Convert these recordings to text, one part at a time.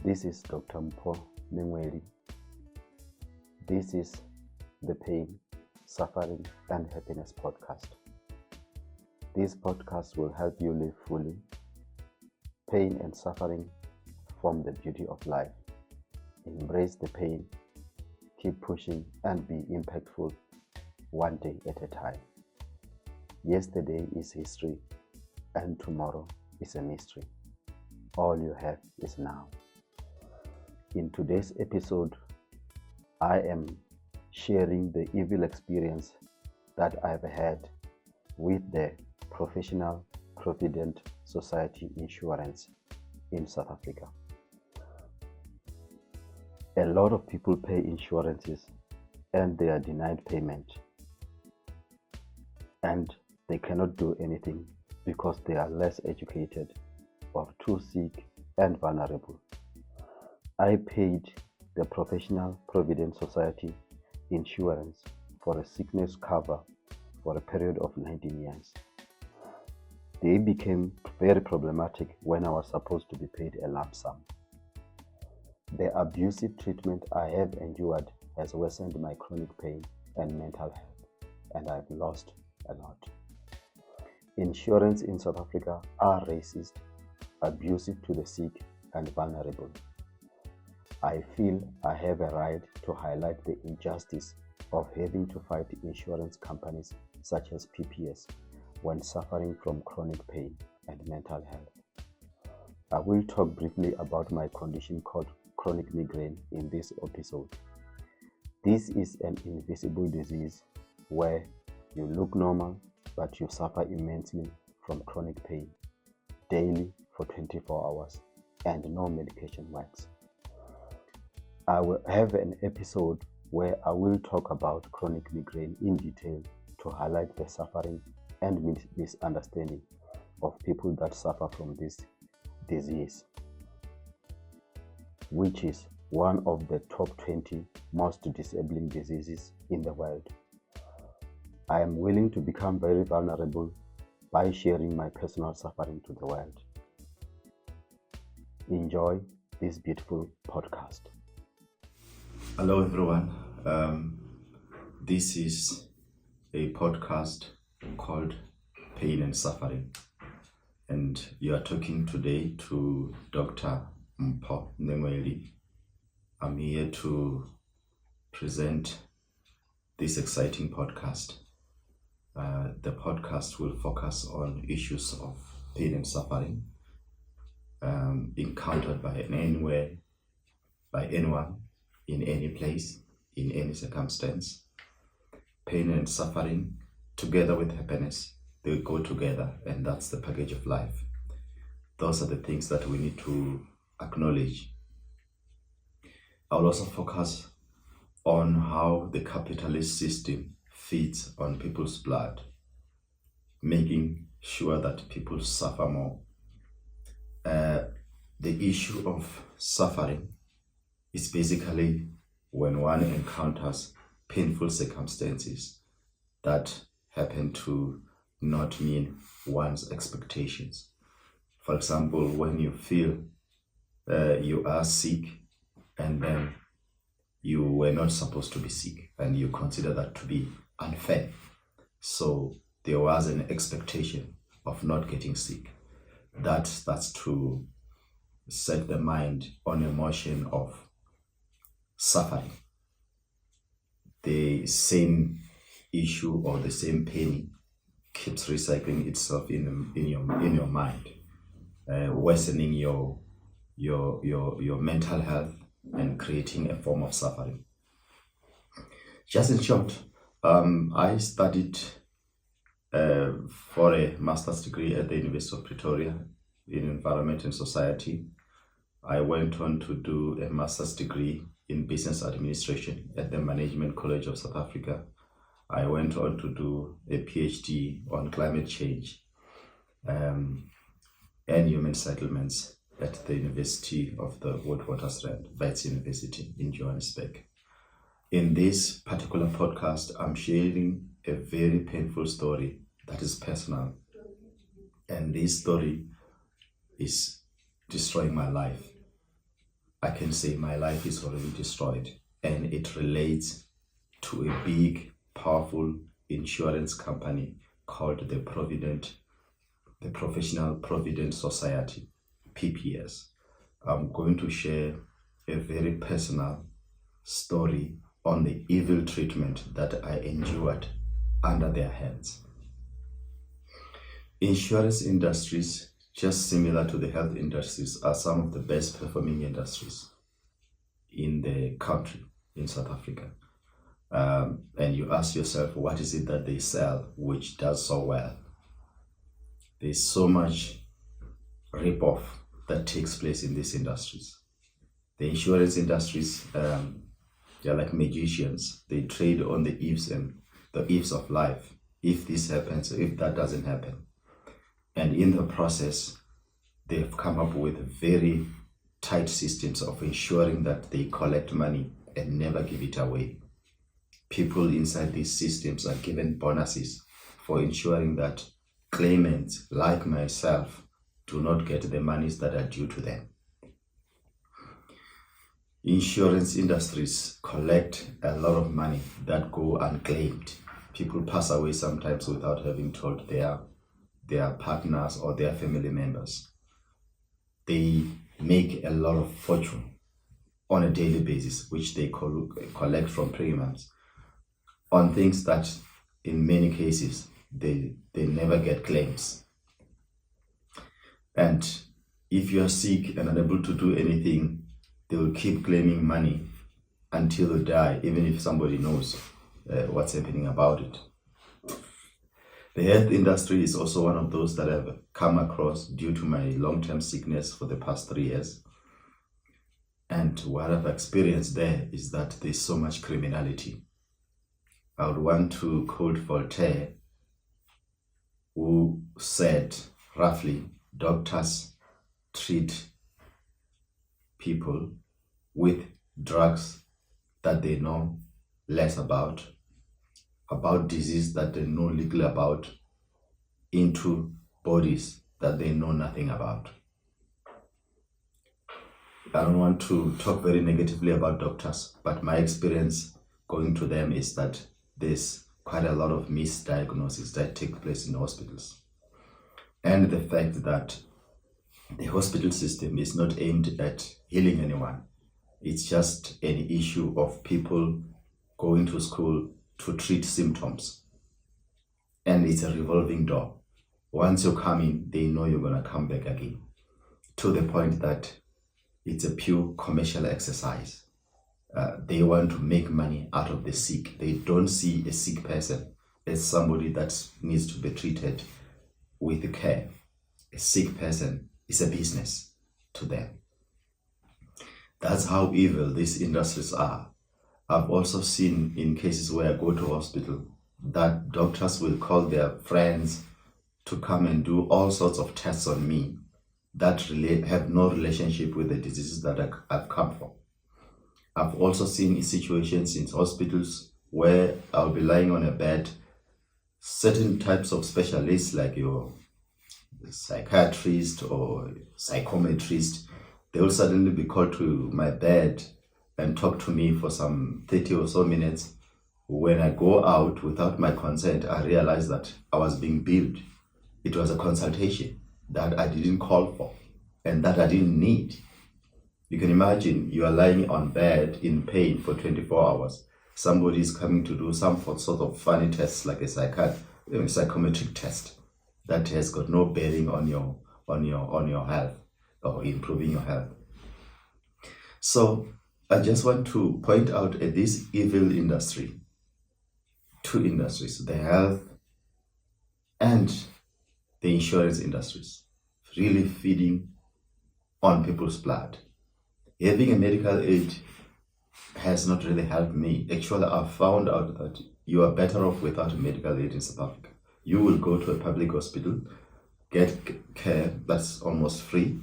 This is Dr. Migraine. This is the Pain, Suffering and Happiness podcast. This podcast will help you live fully. Pain and suffering form the beauty of life. Embrace the pain, keep pushing and be impactful one day at a time. Yesterday is history and tomorrow is a mystery. All you have is now. In today's episode, I am sharing the evil experience that I've had with the Professional Provident Society insurance in South Africa. A lot of people pay insurances and they are denied payment, and they cannot do anything because they are less educated or too sick and vulnerable. I paid the Professional Provident Society insurance for a sickness cover for a period of 19 years. They became very problematic when I was supposed to be paid a lump sum. The abusive treatment I have endured has worsened my chronic pain and mental health, and I've lost a lot. Insurance in South Africa are racist, abusive to the sick and vulnerable. I feel I have a right to highlight the injustice of having to fight insurance companies such as PPS when suffering from chronic pain and mental health. I will talk briefly about my condition called chronic migraine in this episode. This is an invisible disease where you look normal but you suffer immensely from chronic pain daily for 24 hours and no medication works. I will have an episode where I will talk about chronic migraine in detail to highlight the suffering and misunderstanding of people that suffer from this disease, which is one of the top 20 most disabling diseases in the world. I am willing to become very vulnerable by sharing my personal suffering to the world. Enjoy this beautiful podcast. Hello everyone, this is a podcast called Pain and Suffering, and you are talking today to Dr. Migraine. I'm here to present this exciting podcast. The podcast will focus on issues of pain and suffering encountered by anyone, in any place, in any circumstance. Pain and suffering, together with happiness, they go together, and that's the package of life. Those are the things that we need to acknowledge. I'll also focus on how the capitalist system feeds on people's blood, making sure that people suffer more. The issue of suffering is basically when one encounters painful circumstances that happen to not meet one's expectations. For example, when you feel you are sick and then you were not supposed to be sick and you consider that to be unfair. So there was an expectation of not getting sick. That's to set the mind on a motion of suffering. The same issue or the same pain keeps recycling itself in your mind, worsening your mental health and creating a form of suffering. Just in short, I studied for a master's degree at the University of Pretoria in Environment and Society. I went on to do a master's degree in business administration at the Management College of South Africa. I went on to do a PhD on climate change and human settlements at the University of the Witwatersrand, Wits University in Johannesburg. In this particular podcast, I'm sharing a very painful story that is personal, and this story is destroying my life. I can say my life is already destroyed, and it relates to a big, powerful insurance company called the Professional Provident Society, PPS. I'm going to share a very personal story on the evil treatment that I endured under their hands. Insurance industries, just similar to the health industries, are some of the best performing industries in the country, in South Africa. And you ask yourself, what is it that they sell which does so well? There's so much rip-off that takes place in these industries. The insurance industries, they're like magicians. They trade on the ifs of life. If this happens, if that doesn't happen. And in the process, they've come up with very tight systems of ensuring that they collect money and never give it away. People inside these systems are given bonuses for ensuring that claimants like myself do not get the monies that are due to them. Insurance industries collect a lot of money that go unclaimed. People pass away sometimes without having told their partners or their family members. They make a lot of fortune on a daily basis, which they collect from premiums on things that in many cases they never get claims. And if you are sick and unable to do anything, they will keep claiming money until you die, even if somebody knows what's happening about it. The health industry is also one of those that I've come across due to my long-term sickness for the past 3 years. And what I've experienced there is that there's so much criminality. I would want to quote Voltaire, who said, roughly, doctors treat people with drugs that they know less about disease that they know little about, into bodies that they know nothing about. I don't want to talk very negatively about doctors, but my experience going to them is that there's quite a lot of misdiagnosis that take place in hospitals. And the fact that the hospital system is not aimed at healing anyone. It's just an issue of people going to school to treat symptoms. And it's a revolving door. Once you come in, they know you're going to come back again. To the point that it's a pure commercial exercise. They want to make money out of the sick. They don't see a sick person as somebody that needs to be treated with care. A sick person is a business to them. That's how evil these industries are. I've also seen in cases where I go to hospital that doctors will call their friends to come and do all sorts of tests on me that have no relationship with the diseases that I've come from. I've also seen situations in hospitals where I'll be lying on a bed, certain types of specialists like your psychiatrist or psychometrist, they will suddenly be called to my bed and talk to me for some 30 or so minutes. When I go out without my consent, I realize that I was being billed. It was a consultation that I didn't call for and that I didn't need. You can imagine you are lying on bed in pain for 24 hours. Somebody is coming to do some sort of funny test like a psychometric test that has got no bearing on your health or improving your health. So I just want to point out at this evil industry, two industries, the health and the insurance industries, really feeding on people's blood. Having a medical aid has not really helped me. Actually, I've found out that you are better off without a medical aid in South Africa. You will go to a public hospital, get care that's almost free,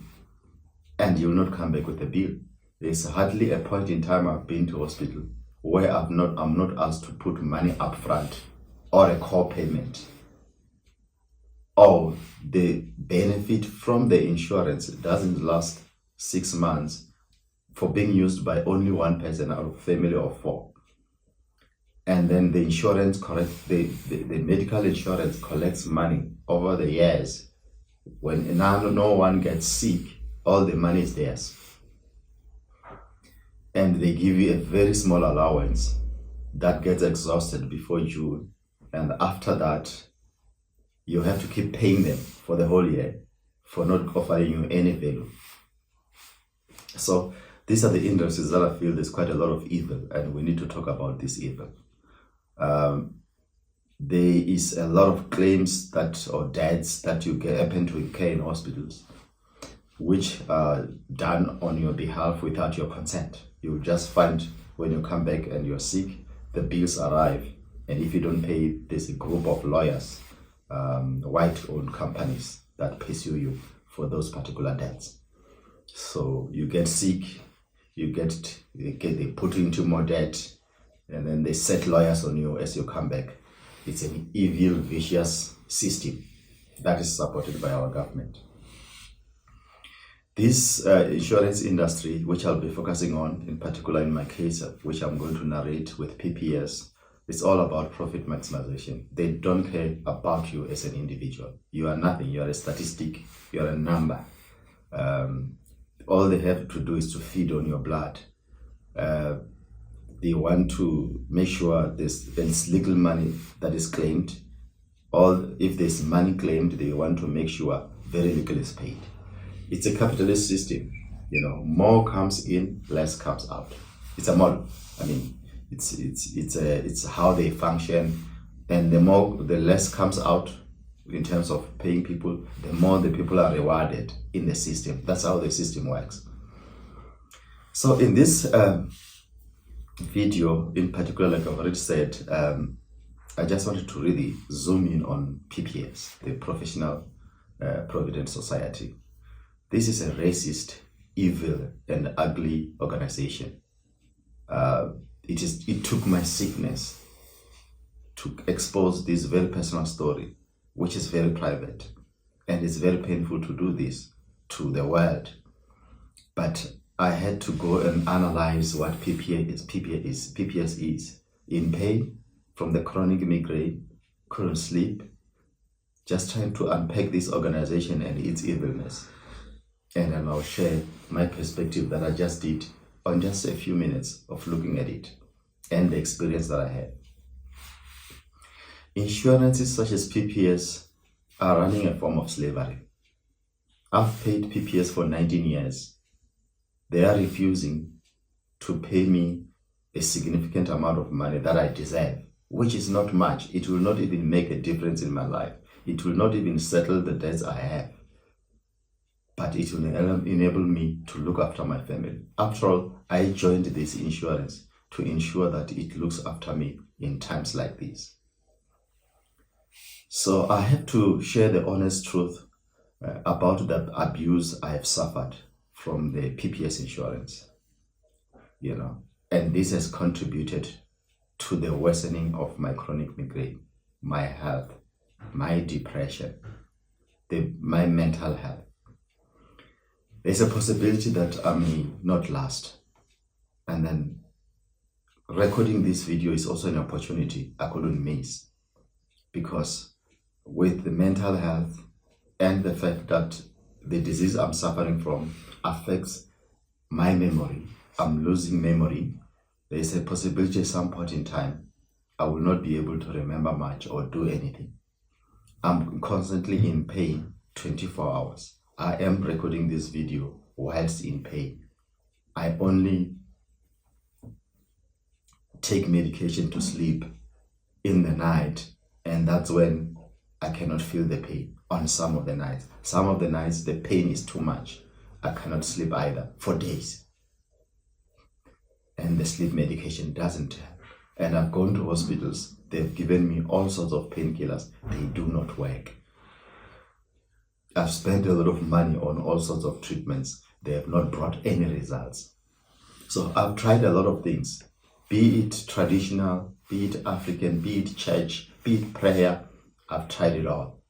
and you'll not come back with a bill. There's hardly a point in time I've been to hospital where I'm not asked to put money up front or a co-payment. Or the benefit from the insurance doesn't last 6 months. for being used by only one person out of a family of 4. And then the insurance the medical insurance collects money over the years. When no one gets sick, all the money is theirs. And they give you a very small allowance that gets exhausted before June. And after that, you have to keep paying them for the whole year for not offering you any value. So these are the industries that I feel there's quite a lot of evil, and we need to talk about this evil. There is a lot of claims or debts that you happen to incur in hospitals, which are done on your behalf without your consent. You just find when you come back and you're sick, the bills arrive, and if you don't pay, there's a group of lawyers, white-owned companies that pursue you for those particular debts. So you get sick, they put you into more debt, and then they set lawyers on you as you come back. It's an evil, vicious system that is supported by our government. This insurance industry, which I'll be focusing on, in particular in my case, which I'm going to narrate with PPS, it's all about profit maximization. They don't care about you as an individual. You are nothing. You are a statistic. You are a number. All they have to do is to feed on your blood. They want to make sure there's legal money that is claimed. If there's money claimed, they want to make sure very little is paid. It's a capitalist system. More comes in, less comes out. It's a model. I mean, it's how they function, and the less comes out in terms of paying people, the more the people are rewarded in the system. That's how the system works. So in this video in particular, like I've already said, I just wanted to really zoom in on PPS, the Professional Provident Society. This is a racist, evil, and ugly organization. It took my sickness to expose this very personal story, which is very private, and it's very painful to do this to the world. But I had to go and analyze what PPS is. In pain from the chronic migraine, couldn't sleep, just trying to unpack this organization and its evilness. And then I'll share my perspective that I just did on just a few minutes of looking at it and the experience that I had. Insurances such as PPS are running a form of slavery. I've paid PPS for 19 years. They are refusing to pay me a significant amount of money that I deserve, which is not much. It will not even make a difference in my life. It will not even settle the debts I have. But it will enable me to look after my family. After all, I joined this insurance to ensure that it looks after me in times like these. So I have to share the honest truth about the abuse I have suffered from the PPS insurance. And this has contributed to the worsening of my chronic migraine, my health, my depression, my mental health. There's a possibility that I may not last. And then recording this video is also an opportunity I couldn't miss, because with the mental health and the fact that the disease I'm suffering from affects my memory, I'm losing memory, there's a possibility at some point in time I will not be able to remember much or do anything. I'm constantly in pain 24 hours. I am recording this video whilst in pain. I only take medication to sleep in the night, and that's when I cannot feel the pain on some of the nights. Some of the nights the pain is too much. I cannot sleep either for days. And the sleep medication doesn't help. And I've gone to hospitals. They've given me all sorts of painkillers. They do not work. I've spent a lot of money on all sorts of treatments. They have not brought any results. So I've tried a lot of things, be it traditional, be it African, be it church, be it prayer. I've tried it all.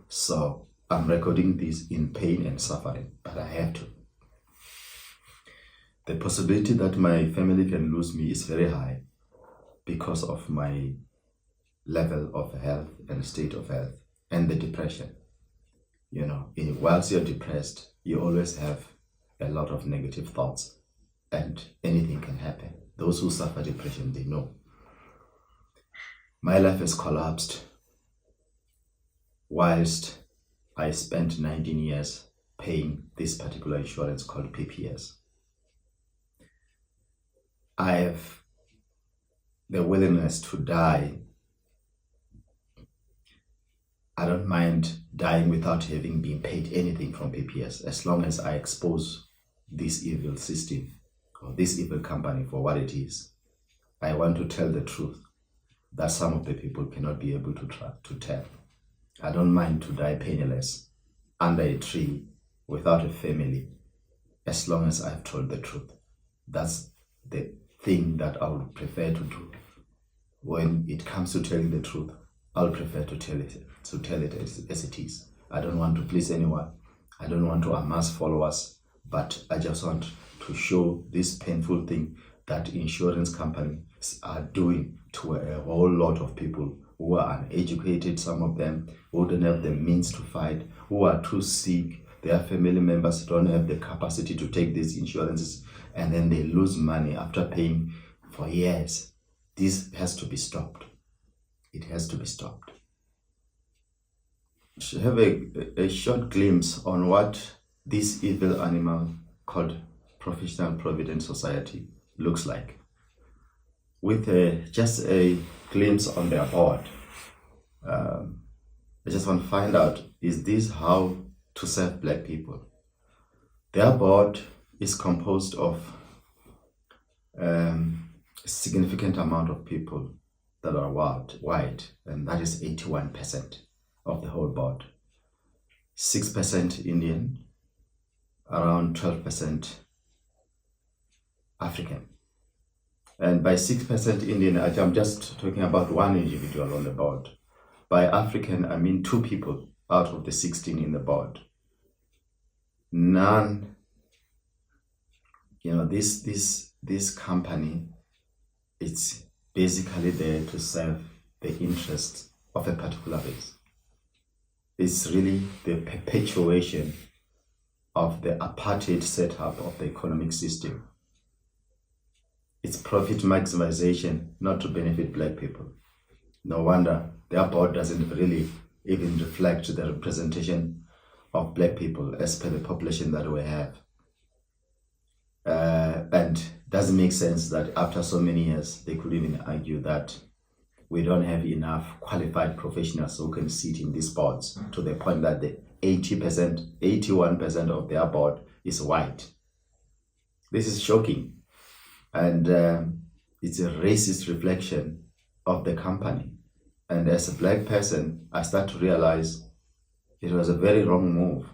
So I'm recording this in pain and suffering, but I have to. The possibility that my family can lose me is very high because of my level of health and state of health and the depression. Whilst you're depressed, you always have a lot of negative thoughts and anything can happen. Those who suffer depression, they know. My life has collapsed whilst I spent 19 years paying this particular insurance called PPS. I have the willingness to die. I don't mind dying without having been paid anything from PPS, as long as I expose this evil system or this evil company for what it is. I want to tell the truth that some of the people cannot be able to tell. I don't mind to die penniless under a tree without a family, as long as I've told the truth. That's the thing that I would prefer to do. When it comes to telling the truth, I'll prefer to tell it as it is. I don't want to please anyone. I don't want to amass followers, but I just want to show this painful thing that insurance companies are doing to a whole lot of people who are uneducated, some of them who don't have the means to fight, who are too sick, their family members don't have the capacity to take these insurances, and then they lose money after paying for years. This has to be stopped. It has to be stopped. To have a short glimpse on what this evil animal called Professional Provident Society looks like, with just a glimpse on their board. I just want to find out, is this how to serve Black people? Their board is composed of a significant amount of people that are white, and that is 81% of the whole board. 6% Indian, around 12% African. And by 6% Indian, I'm just talking about one individual on the board. By African, I mean 2 people out of the 16 in the board. None, this company, it's basically there to serve the interests of a particular race. It's really the perpetuation of the apartheid setup of the economic system. It's profit maximization, not to benefit Black people. No wonder their board doesn't really even reflect the representation of Black people as per the population that we have. And doesn't make sense that after so many years, they could even argue that we don't have enough qualified professionals who can sit in these boards, to the point that the 81% of their board is white. This is shocking. And it's a racist reflection of the company. And as a Black person, I start to realize it was a very wrong move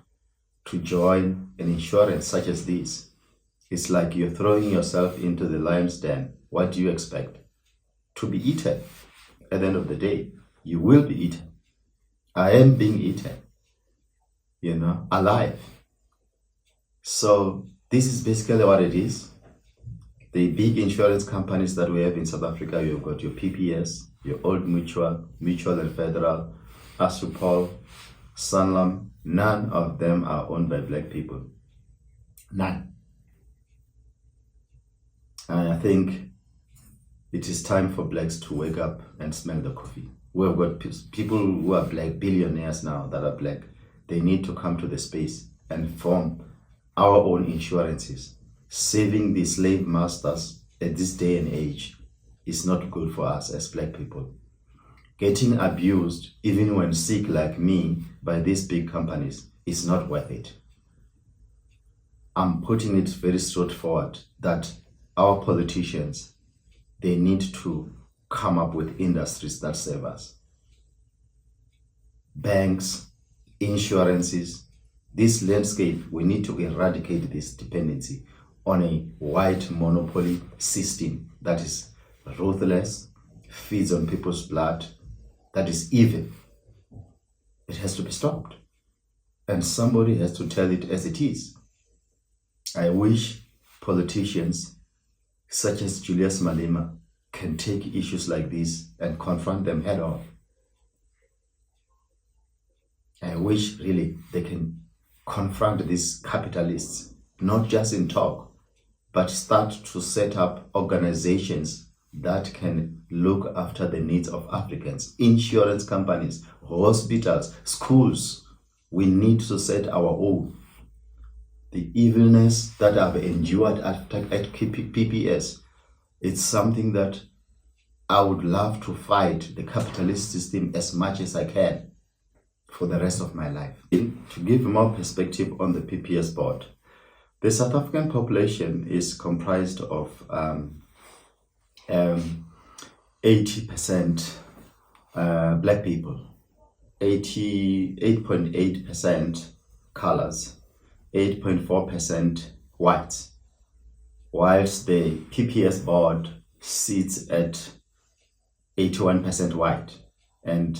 to join an insurance such as this. It's like you're throwing yourself into the lion's den. What do you expect? To be eaten. At the end of the day, you will be eaten. I am being eaten, alive. So this is basically what it is. The big insurance companies that we have in South Africa, you've got your PPS, your Old Mutual and Federal, Asupol, Sanlam. None of them are owned by Black people. None. And I think it is time for Blacks to wake up and smell the coffee. We've got people who are Black, billionaires now that are Black. They need to come to the space and form our own insurances. Saving the slave masters at this day and age is not good for us as Black people. Getting abused, even when sick like me, by these big companies is not worth it. I'm putting it very straightforward that our politicians, they need to come up with industries that serve us. Banks, insurances, this landscape, we need to eradicate this dependency on a white monopoly system that is ruthless, feeds on people's blood, that is evil. It has to be stopped. And somebody has to tell it as it is. I wish politicians such as Julius Malema can take issues like this and confront them head on. I wish really they can confront these capitalists, not just in talk, but start to set up organizations that can look after the needs of Africans, insurance companies, hospitals, schools. We need to set our own. The evilness that I've endured at PPS, it's something that I would love to fight the capitalist system as much as I can for the rest of my life. To give more perspective on the PPS board, the South African population is comprised of 80% black people, 8.8% colors, 8.4% whites, whilst the PPS board sits at 81% white, and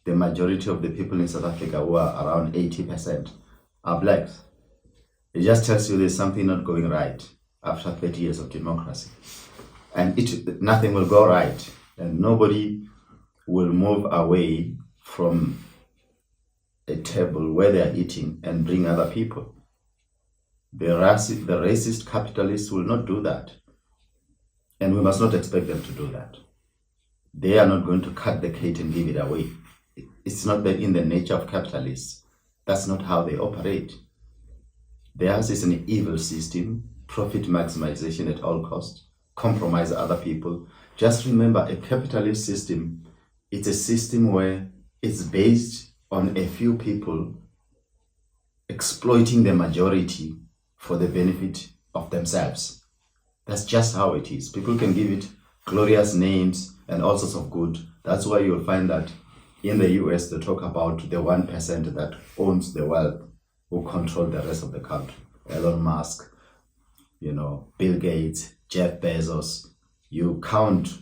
the majority of the people in South Africa, who are around 80%, are blacks. It just tells you there's something not going right after 30 years of democracy. And nothing will go right, and nobody will move away from a table where they are eating and bring other people. The racist capitalists will not do that. And we must not expect them to do that. They are not going to cut the cake and give it away. It's not in the nature of capitalists. That's not how they operate. Theirs is an evil system, profit maximization at all costs, compromise other people. Just remember, a capitalist system, it's a system where it's based on a few people exploiting the majority for the benefit of themselves. That's just how it is. People can give it glorious names and all sorts of good. That's why you'll find that in the US, they talk about the 1% that owns the wealth, who control the rest of the country. Elon Musk, Bill Gates, Jeff Bezos. You count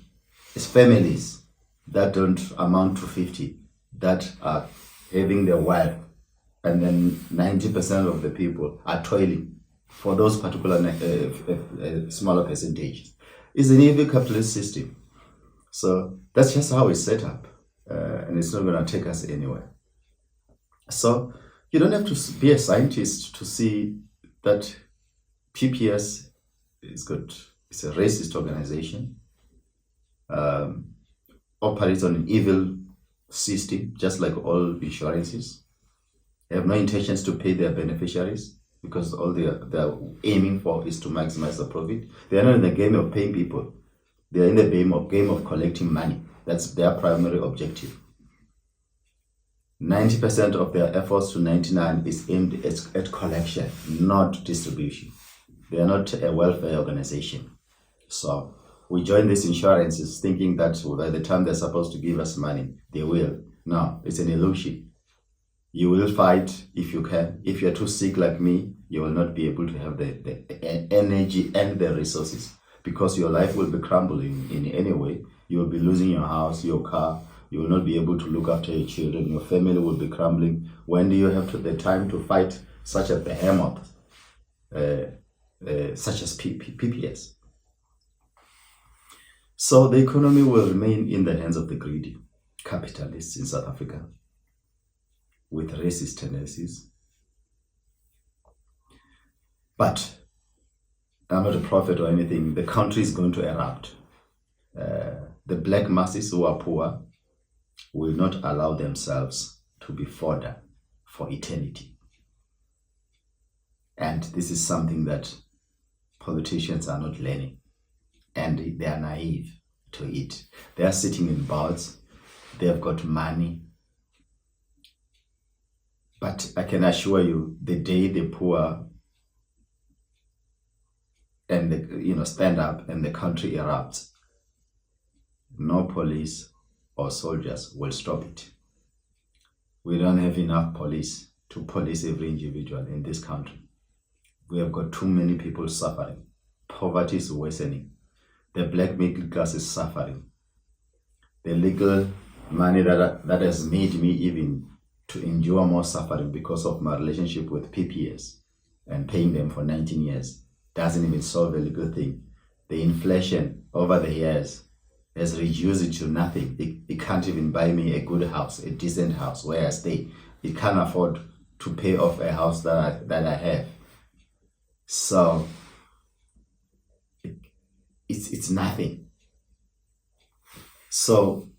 as families that don't amount to 50 that are having the wealth, and then 90% of the people are toiling for those particular smaller percentages. It's an evil capitalist system. So that's just how it's set up, and it's not going to take us anywhere. So you don't have to be a scientist to see that PPS is good. It's a racist organization, operates on an evil system, just like all insurances. They have no intentions to pay their beneficiaries, because all they're aiming for is to maximize the profit. They are not in the game of paying people. They are in the game of collecting money. That's their primary objective. 90% of their efforts to 99 is aimed at collection, not distribution. They are not a welfare organization. So we join these insurances thinking that by the time they're supposed to give us money, they will. No, it's an illusion. You will fight if you can. If you're too sick like me, you will not be able to have the energy and the resources, because your life will be crumbling in any way. You will be losing your house, your car. You will not be able to look after your children. Your family will be crumbling. When do you have the time to fight such a behemoth, such as PPS? So the economy will remain in the hands of the greedy capitalists in South Africa with racist tendencies. But I'm not a prophet or anything. The country is going to erupt. The black masses who are poor will not allow themselves to be fodder for eternity. And this is something that politicians are not learning, and they are naive to it. They are sitting in boards, they have got money, but I can assure you, the day the poor and stand up and the country erupts, no police or soldiers will stop it. We don't have enough police to police every individual in this country. We have got too many people suffering. Poverty is worsening. The black middle class is suffering. The legal money that has made me even to endure more suffering because of my relationship with PPS and paying them for 19 years doesn't even solve a legal thing. The inflation over the years has reduced it to nothing. It can't even buy me a good house, a decent house where I stay. It can't afford to pay off a house that I have. So it's nothing. So,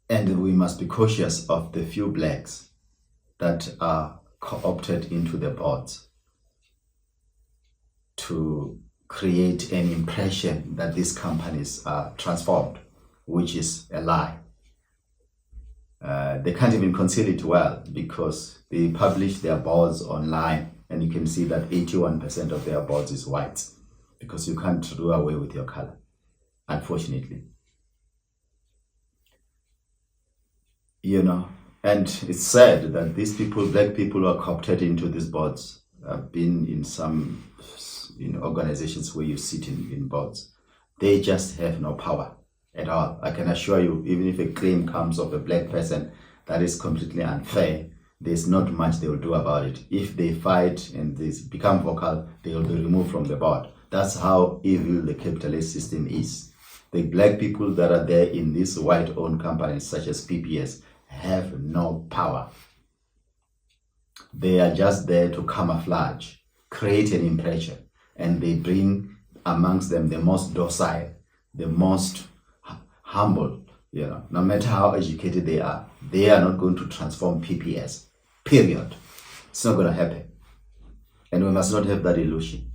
and we must be cautious of the few blacks that are co-opted into the boards to create an impression that these companies are transformed, which is a lie. They can't even conceal it well because they publish their boards online, and you can see that 81% of their boards is white because you can't do away with your color, unfortunately. You know, and it's sad that these people, black people who are co-opted into these boards, have been in some organizations where you sit in boards. They just have no power at all. I can assure you, even if a claim comes of a black person that is completely unfair, there's not much they will do about it. If they fight and they become vocal, they will be removed from the board. That's how evil the capitalist system is. The black people that are there in these white-owned companies such as PPS have no power. They are just there to camouflage, create an impression, and they bring amongst them the most docile, the most humble. No matter how educated they are not going to transform PPS, period. It's not going to happen. And we must not have that illusion.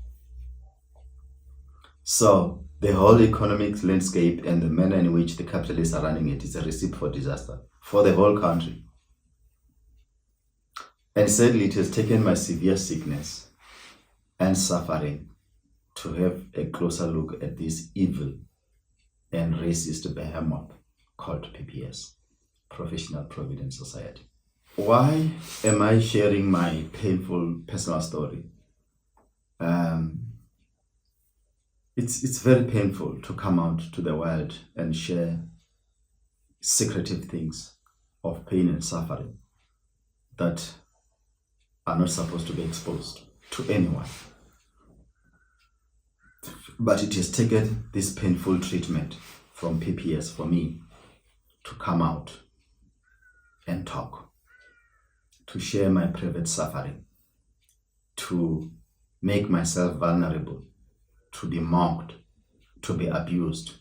So the whole economic landscape and the manner in which the capitalists are running it is a recipe for disaster for the whole country. And sadly, it has taken my severe sickness and suffering to have a closer look at this evil and racist behemoth called PPS, Professional Provident Society. Why am I sharing my painful personal story? It's very painful to come out to the world and share secretive things of pain and suffering that are not supposed to be exposed to anyone. But it has taken this painful treatment from PPS for me to come out and talk, to share my private suffering, to make myself vulnerable, to be mocked, to be abused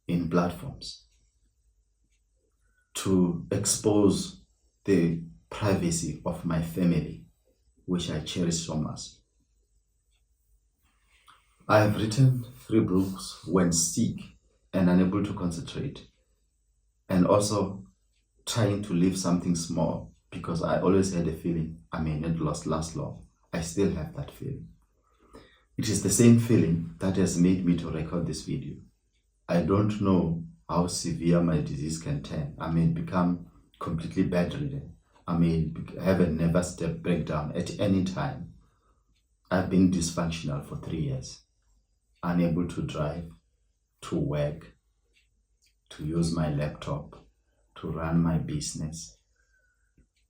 in platforms, to expose the privacy of my family, which I cherish so much. I have written 3 books when sick and unable to concentrate, and also trying to leave something small because I always had a feeling I may not last long. I still have that feeling. It is the same feeling that has made me to record this video. I don't know how severe my disease can turn. I may become completely bedridden. I may have a nervous breakdown at any time. I've been dysfunctional for 3 years, unable to drive, to work, to use my laptop, to run my business,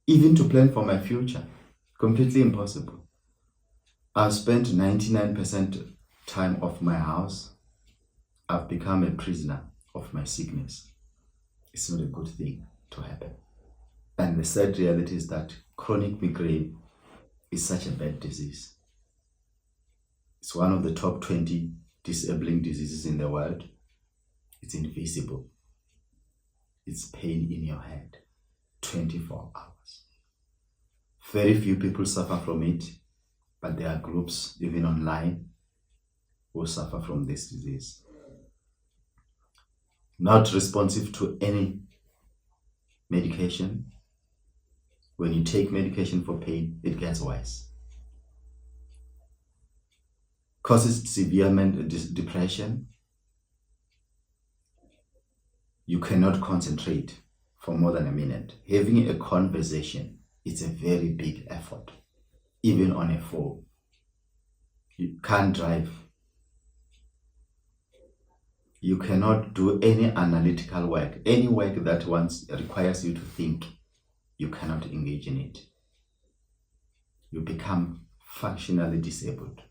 even to plan for my future. Completely impossible. I've spent 99% time of my house. I've become a prisoner of my sickness. It's not a good thing to happen. And the sad reality is that chronic migraine is such a bad disease. It's one of the top 20 disabling diseases in the world. It's invisible. It's pain in your head, 24 hours. Very few people suffer from it, but there are groups, even online, who suffer from this disease. Not responsive to any medication. When you take medication for pain, it gets worse. Causes severe depression. You cannot concentrate for more than a minute. Having a conversation is a very big effort, even on a phone. You can't drive. You cannot do any analytical work. Any work that requires you to think, you cannot engage in it. You become functionally disabled.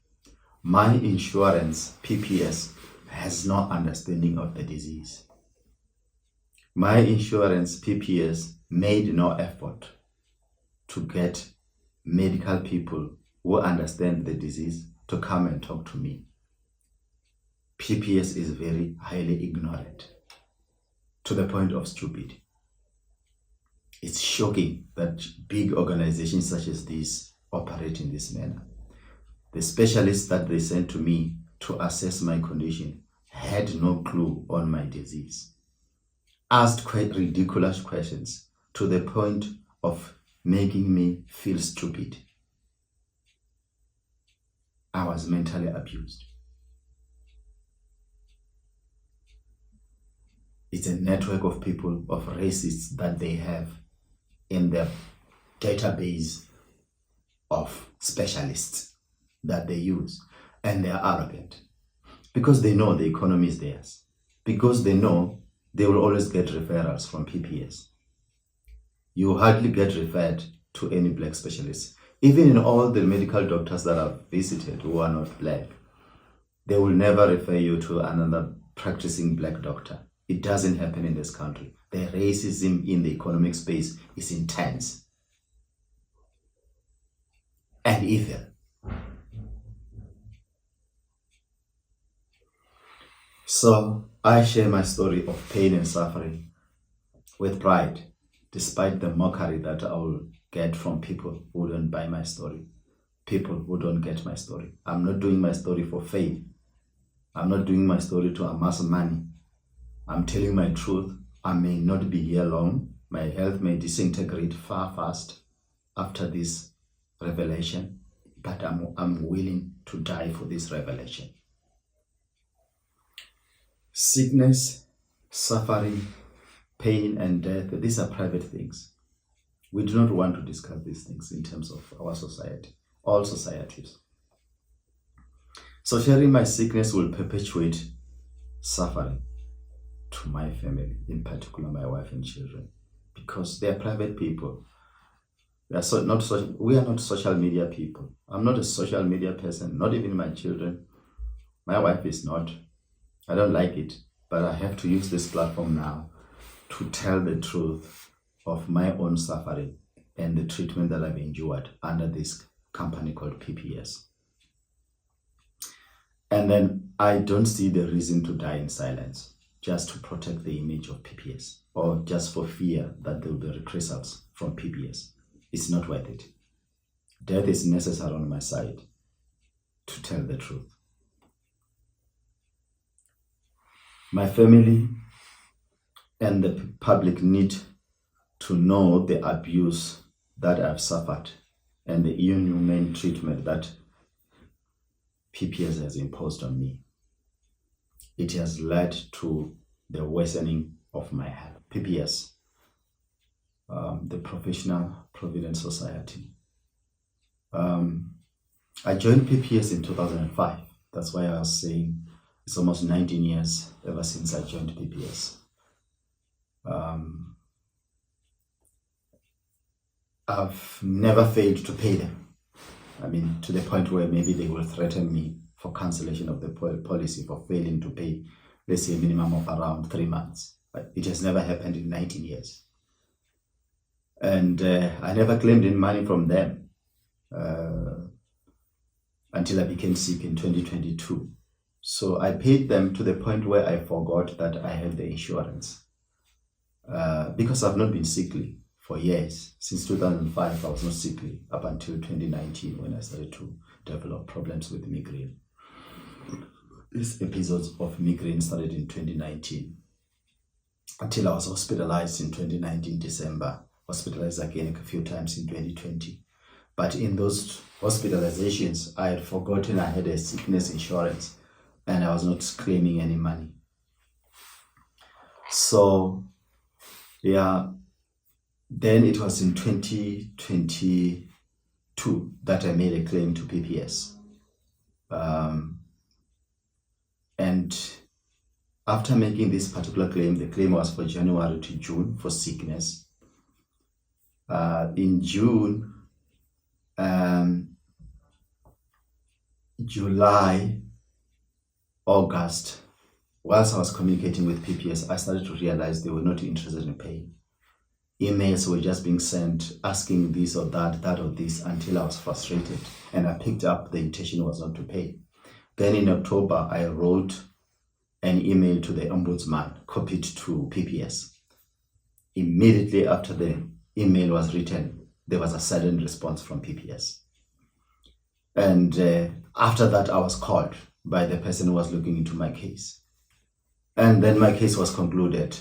My insurance, PPS, has no understanding of the disease. My insurance, PPS, made no effort to get medical people who understand the disease to come and talk to me. PPS is very highly ignored to the point of stupid. It's shocking that big organizations such as this operate in this manner. The specialists that they sent to me to assess my condition had no clue on my disease, asked quite ridiculous questions to the point of making me feel stupid. I was mentally abused. It's a network of people, of racists that they have in their database of specialists that they use, and they are arrogant because they know the economy is theirs, because they know they will always get referrals from PPS. You hardly get referred to any black specialists. Even in all the medical doctors that I've visited who are not black, they will never refer you to another practicing black doctor. It doesn't happen in this country. The racism in the economic space is intense and evil. So I share my story of pain and suffering with pride, despite the mockery that I will get from people who don't buy my story, people who don't get my story. I'm not doing my story for fame. I'm not doing my story to amass money. I'm telling my truth. I may not be here long. My health may disintegrate fast after this revelation, but I'm willing to die for this revelation. Sickness, suffering, pain, and death, these are private things. We do not want to discuss these things in terms of our society, all societies. So sharing my sickness will perpetuate suffering to my family, in particular my wife and children, because they are private people. We are not social media people. I'm not a social media person, not even my children. My wife is not. I don't like it, but I have to use this platform now to tell the truth of my own suffering and the treatment that I've endured under this company called PPS. And then I don't see the reason to die in silence just to protect the image of PPS or just for fear that there will be reprisals from PPS. It's not worth it. Death is necessary on my side to tell the truth. My family and the public need to know the abuse that I've suffered and the inhumane treatment that PPS has imposed on me. It has led to the worsening of my health. PPS, the Professional Provident Society. I joined PPS in 2005. That's why I was saying it's almost 19 years ever since I joined PPS. I've never failed to pay them. I mean, to the point where maybe they will threaten me for cancellation of the policy for failing to pay, let's say, a minimum of around 3 months. But it has never happened in 19 years. And I never claimed any money from them until I became sick in 2022. So I paid them to the point where I forgot that I had the insurance. Because I've not been sickly for years. Since 2005, I was not sickly up until 2019 when I started to develop problems with migraine. These episodes of migraine started in 2019 until I was hospitalized in 2019 December, hospitalized again a few times in 2020. But in those hospitalizations, I had forgotten I had a sickness insurance and I was not claiming any money. So, yeah, then it was in 2022 that I made a claim to PPS. And after making this particular claim, the claim was for January to June for sickness. In June, July, August, whilst I was communicating with PPS, I started to realize they were not interested in paying. Emails were just being sent asking this or that, that or this, until I was frustrated and I picked up the intention was not to pay. Then in October, I wrote an email to the ombudsman, copied to PPS. Immediately after the email was written, there was a sudden response from PPS. And after that, I was called by the person who was looking into my case. And then my case was concluded,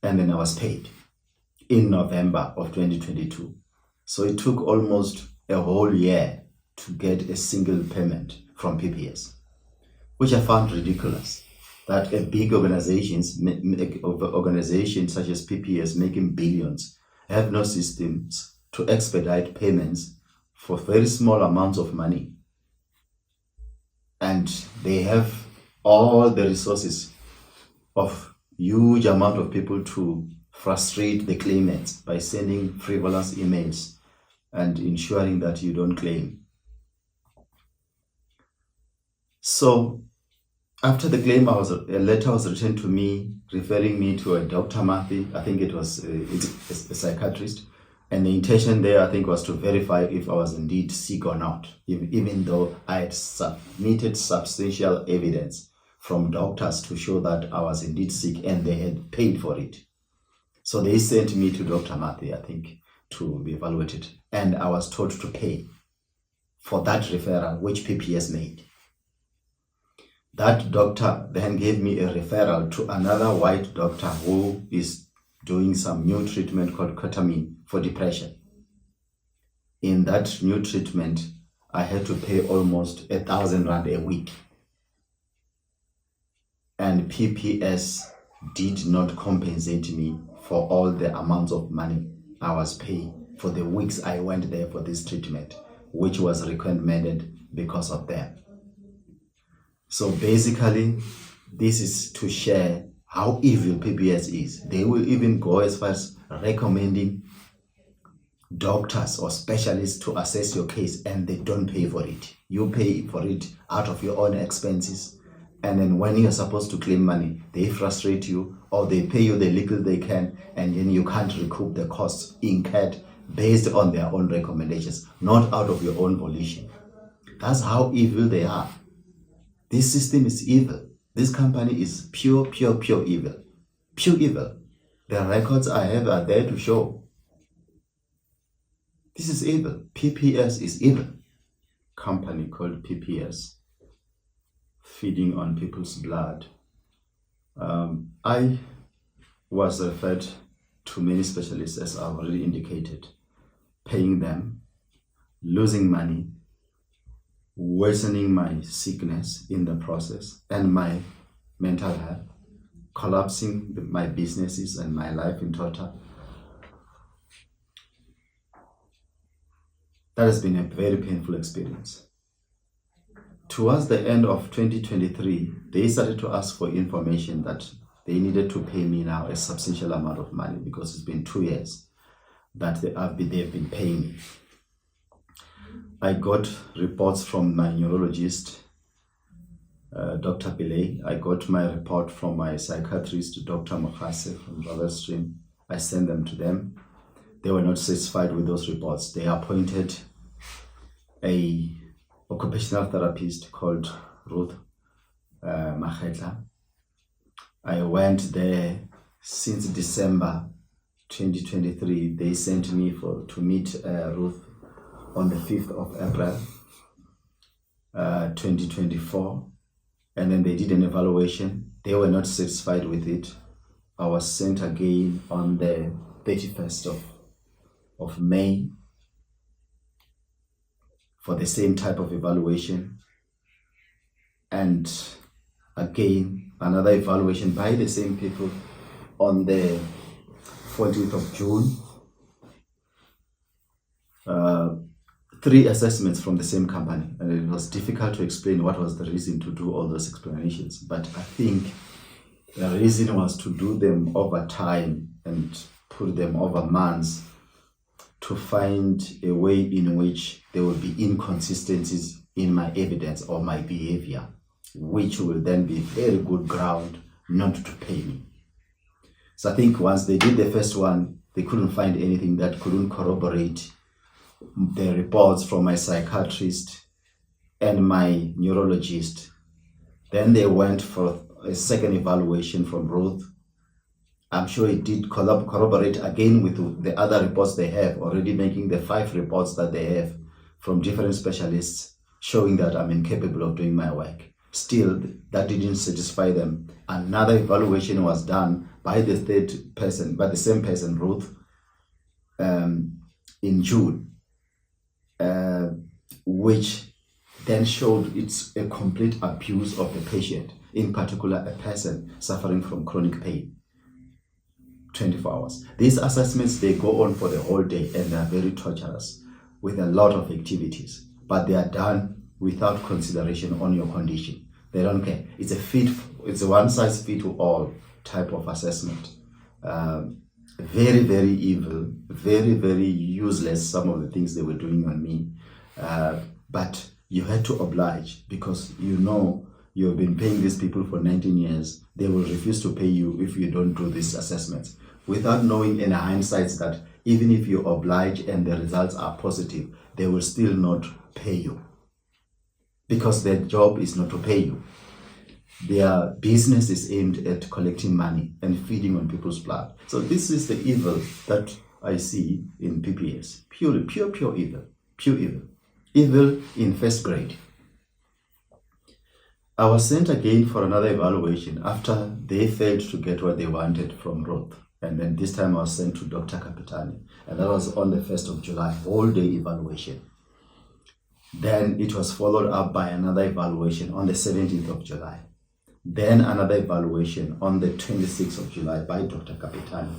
and then I was paid in November of 2022. So it took almost a whole year to get a single payment from PPS, which I found ridiculous. That a big organizations such as PPS making billions have no systems to expedite payments for very small amounts of money. And they have all the resources of huge amount of people to frustrate the claimants by sending frivolous emails and ensuring that you don't claim. So after the claim, a letter was written to me referring me to a Dr. Matthew. I think it was a psychiatrist. And the intention there, I think, was to verify if I was indeed sick or not, even though I had submitted substantial evidence from doctors to show that I was indeed sick and they had paid for it. So they sent me to Dr. Matthew, I think, to be evaluated. And I was told to pay for that referral, which PPS made. That doctor then gave me a referral to another white doctor who is doing some new treatment called ketamine for depression. In that new treatment, I had to pay almost 1,000 rand a week. And PPS did not compensate me for all the amounts of money I was paying for the weeks I went there for this treatment, which was recommended because of them. So basically, this is to share how evil PPS is. They will even go as far as recommending doctors or specialists to assess your case, and they don't pay for it. You pay for it out of your own expenses. And then when you're supposed to claim money, they frustrate you, or they pay you the little they can, and then you can't recoup the costs incurred based on their own recommendations, not out of your own volition. That's how evil they are. This system is evil. This company is pure evil. Pure evil. The records I have are there to show. This is evil. PPS is evil. Company called PPS, feeding on people's blood. I was referred to many specialists, as I've already indicated, paying them, losing money, worsening my sickness in the process and my mental health, collapsing my businesses and my life in total. That has been a very painful experience. Towards the end of 2023, they started to ask for information that they needed to pay me now a substantial amount of money, because it's been 2 years that they have been paying me. I got reports from my neurologist, Dr. Pillay. I got my report from my psychiatrist, Dr. Mokhase from Stream. I sent them to them. They were not satisfied with those reports. They appointed a occupational therapist called Ruth Makhetla. I went there since December 2023. They sent me to meet Ruth on the 5th of April 2024, and then they did an evaluation. They were not satisfied with it. I was sent again on the 31st of May for the same type of evaluation, and again another evaluation by the same people on the 14th of June. 3 assessments from the same company, and it was difficult to explain what was the reason to do all those explanations, but I think the reason was to do them over time and put them over months to find a way in which there will be inconsistencies in my evidence or my behavior, which will then be very good ground not to pay me. So I think once they did the first one, they couldn't find anything that couldn't corroborate the reports from my psychiatrist and my neurologist. Then they went for a second evaluation from Ruth. I'm sure it did corroborate again with the other reports they have, already making the 5 reports that they have from different specialists showing that I'm incapable of doing my work. Still, that didn't satisfy them. Another evaluation was done by the third person, by the same person, Ruth, in June, which then showed it's a complete abuse of the patient, in particular a person suffering from chronic pain. 24 hours. These assessments, they go on for the whole day and they are very torturous with a lot of activities, but they are done without consideration on your condition. They don't care. It's a one size fits all type of assessment. Very, very evil, very, very useless, some of the things they were doing on me. But you had to oblige because you know you've been paying these people for 19 years. They will refuse to pay you if you don't do these assessments, without knowing in hindsight that even if you oblige and the results are positive, they will still not pay you because their job is not to pay you. Their business is aimed at collecting money and feeding on people's blood. So this is the evil that I see in PPS. Pure evil. Pure evil. Evil in first grade. I was sent again for another evaluation after they failed to get what they wanted from Ruth. And then this time I was sent to Dr. Capitani. And that was on the 1st of July, whole day evaluation. Then it was followed up by another evaluation on the 17th of July. Then another evaluation on the 26th of July by Dr. Capitani,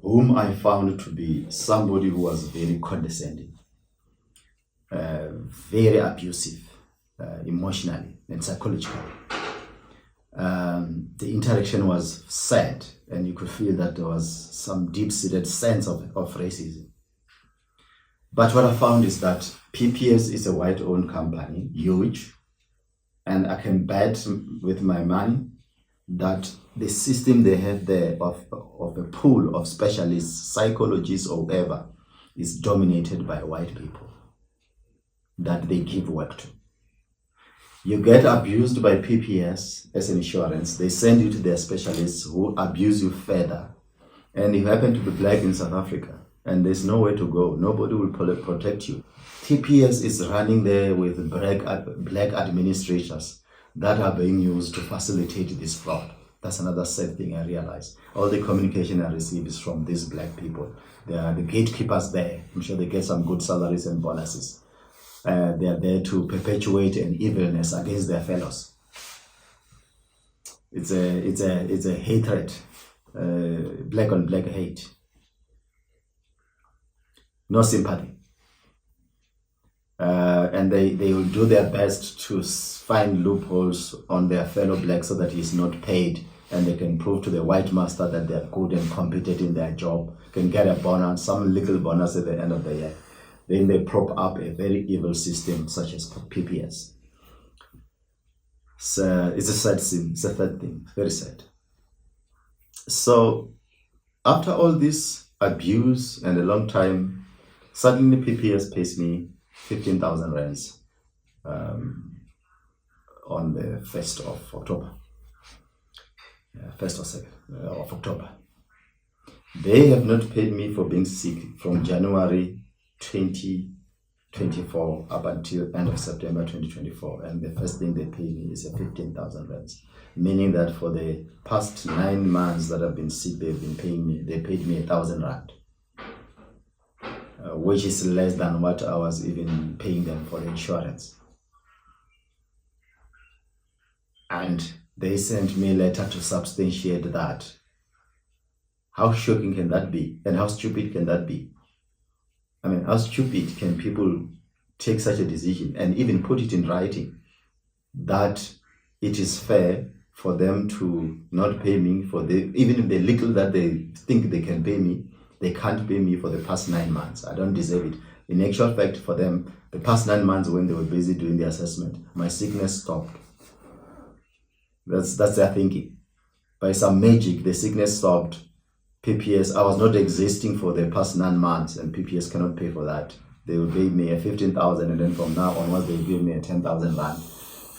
whom I found to be somebody who was very condescending, very abusive, emotionally and psychologically. The interaction was sad, and you could feel that there was some deep-seated sense of racism. But what I found is that PPS is a white-owned company, huge, and I can bet with my money that the system they have there of a pool of specialists, psychologists, or whatever, is dominated by white people that they give work to. You get abused by PPS as an insurance. They send you to their specialists who abuse you further. And you happen to be black in South Africa, and there's nowhere to go. Nobody will protect you. TPS is running there with black administrators that are being used to facilitate this fraud. That's another sad thing I realized. All the communication I receive is from these black people. They are the gatekeepers there. I'm sure they get some good salaries and bonuses. They are there to perpetuate an evilness against their fellows. It's a hatred, black on black hate. No sympathy. And they will do their best to find loopholes on their fellow black so that he's not paid, and they can prove to the white master that they're good and competent in their job, can get a bonus, some little bonus at the end of the year. Then they prop up a very evil system such as PPS. So it's a sad thing. It's a sad thing. Very sad. So after all this abuse and a long time, suddenly PPS pays me 15,000 rands on the 1st of October. 1st or 2nd of October. They have not paid me for being sick from January 2024 up until end of September 2024, and the first thing they pay me is a 15,000 rands, meaning that for the past 9 months that I've been sick, they paid me 1,000 rand, which is less than what I was even paying them for the insurance. And they sent me a letter to substantiate that. How shocking can that be? And how stupid can that be? I mean, how stupid can people take such a decision and even put it in writing that it is fair for them to not pay me for even if the little that they think they can pay me, they can't pay me for the past 9 months. I don't deserve it. In actual fact, for them, the past 9 months when they were busy doing the assessment, my sickness stopped. That's their thinking. By some magic, the sickness stopped. PPS, I was not existing for the past 9 months, and PPS cannot pay for that. They will pay me a 15,000, and then from now onwards, they will give me a 10,000 rand.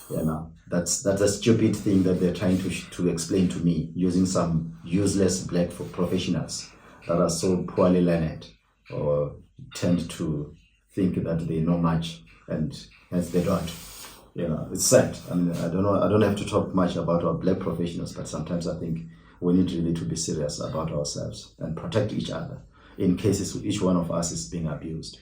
You know, that's a stupid thing that they're trying to explain to me using some useless black professionals that are so poorly learned or tend to think that they know much, and hence they don't. You know, it's sad. I mean, I don't have to talk much about our black professionals, but sometimes I think we need really to be serious about ourselves and protect each other in cases each one of us is being abused.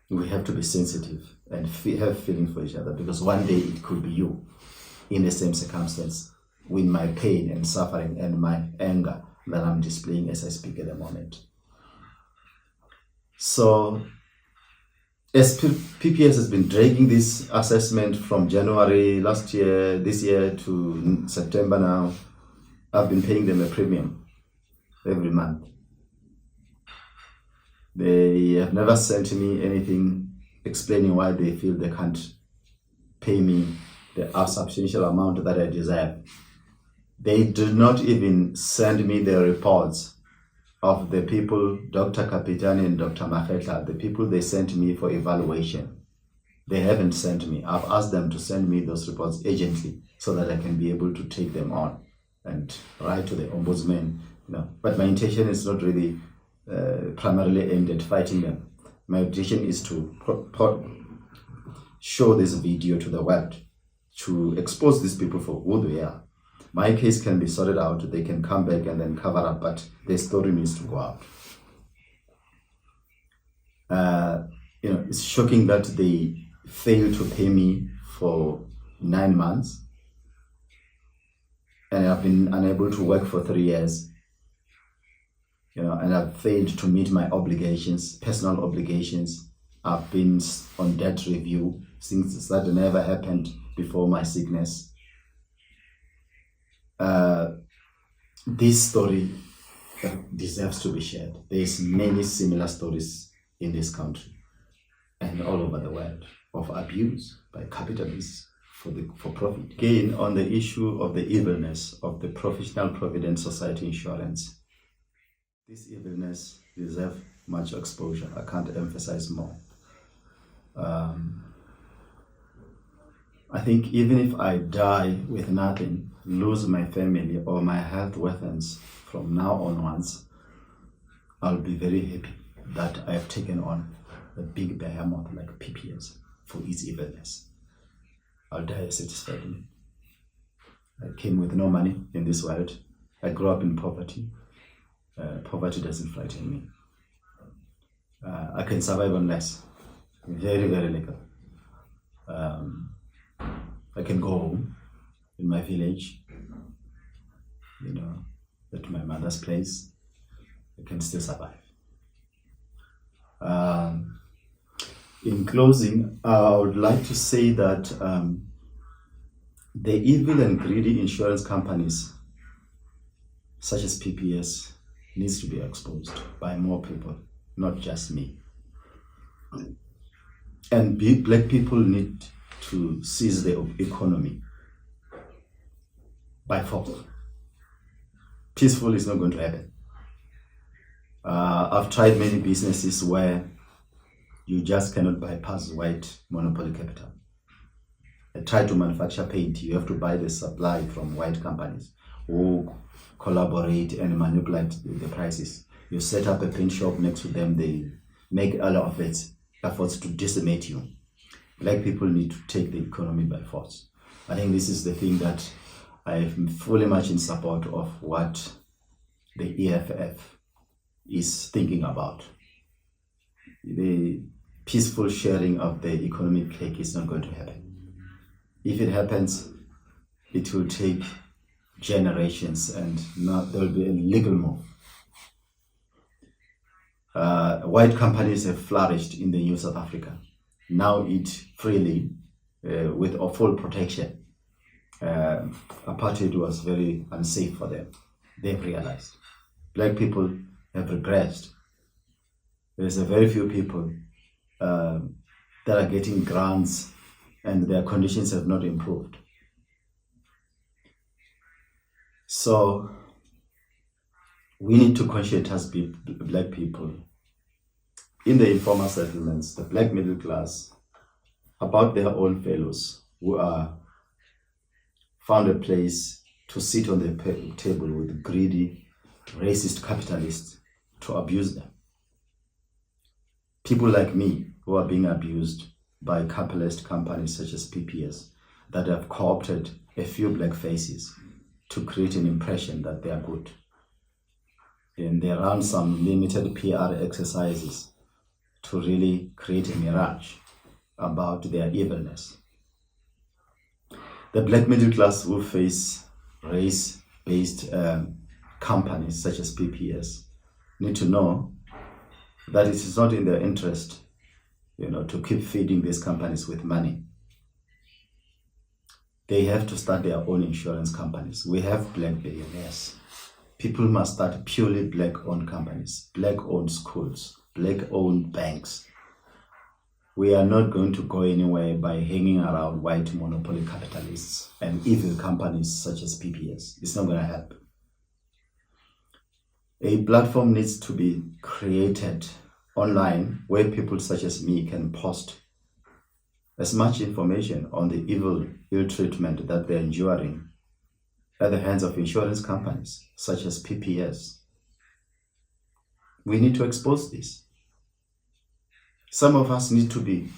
We have to be sensitive and have feeling for each other, because one day it could be you in the same circumstance with my pain and suffering and my anger that I'm displaying as I speak at the moment. So as PPS has been dragging this assessment from January last year, this year to September now, I've been paying them a premium every month. They have never sent me anything explaining why they feel they can't pay me the substantial amount that I deserve. They do not even send me the reports of the people, Dr. Kapitani and Dr. Mafetla, the people they sent me for evaluation. They haven't sent me. I've asked them to send me those reports urgently so that I can be able to take them on and write to the ombudsman. You know. But my intention is not really primarily aimed at fighting them. My intention is to show this video to the world, to expose these people for who they are. My case can be sorted out, they can come back and then cover up, but their story needs to go out. You know, it's shocking that they failed to pay me for 9 months, and I've been unable to work for 3 years. You know, and I've failed to meet my obligations, personal obligations. I've been on debt review, things that never happened before my sickness. This story deserves to be shared. There's many similar stories in this country and all over the world of abuse by capitalists for profit. Again, on the issue of the evilness of the Professional Provident Society insurance, this evilness deserves much exposure. I can't emphasize more. I think even if I die with nothing, lose my family or my health weapons from now onwards, I'll be very happy that I have taken on a big behemoth like PPS for its evilness. I'll die a satisfied man. I came with no money in this world. I grew up in poverty. Poverty doesn't frighten me. I can survive on less, very, very little. I can go home in my village, you know, at my mother's place. I can still survive. In closing, I would like to say that the evil and greedy insurance companies, such as PPS, needs to be exposed by more people, not just me. And black people need to seize the economy by force. Peaceful is not going to happen. I've tried many businesses where you just cannot bypass white monopoly capital. I tried to manufacture paint. You have to buy the supply from white companies who collaborate and manipulate the prices. You set up a paint shop next to them, they make all of its efforts to decimate you. Black people need to take the economy by force. I think this is the thing that I'm fully much in support of what the EFF is thinking about. The peaceful sharing of the economic cake is not going to happen. If it happens, it will take generations and there will be a legal move. White companies have flourished in the New South Africa. Now eat freely with full protection. Apartheid was very unsafe for them. They've realized. Black people have regressed. There's a very few people that are getting grants and their conditions have not improved. So we need to conscientize black people in the informal settlements, the black middle class, about their own fellows who are found a place to sit on the table with greedy, racist capitalists to abuse them. People like me who are being abused by capitalist companies such as PPS that have co-opted a few black faces to create an impression that they are good. And they run some limited PR exercises to really create a mirage about their evilness. The black middle class who face race-based companies such as PPS need to know that it is not in their interest, to keep feeding these companies with money. They have to start their own insurance companies. We have black billionaires. People must start purely black-owned companies, black-owned schools, black-owned banks. We are not going to go anywhere by hanging around white monopoly capitalists and evil companies such as PPS. It's not going to help. A platform needs to be created online where people such as me can post as much information on the ill treatment that they're enduring at the hands of insurance companies such as PPS. We need to expose this. Some of us need to be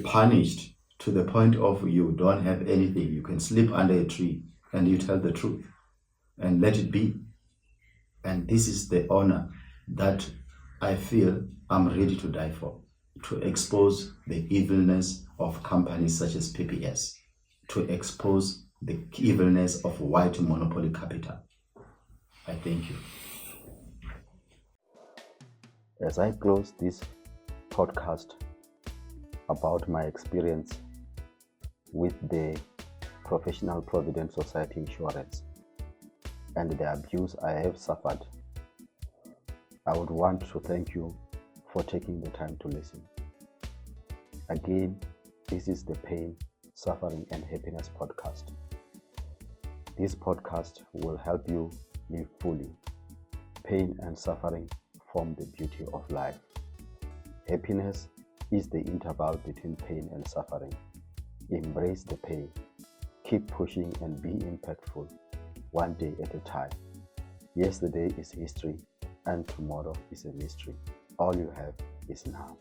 punished to the point of you don't have anything. You can sleep under a tree and you tell the truth and let it be. And this is the honor that I feel I'm ready to die for, to expose the evilness of companies such as PPS, to expose the evilness of white monopoly capital. I thank you. As I close this podcast about my experience with the Professional Provident Society insurance and the abuse I have suffered, I would want to thank you for taking the time to listen. Again, this is the Pain, Suffering and Happiness podcast. This podcast will help you live fully. Pain and suffering form the beauty of life. Happiness is the interval between pain and suffering. Embrace the pain. Keep pushing and be impactful, one day at a time. Yesterday is history and tomorrow is a mystery. All you have is now.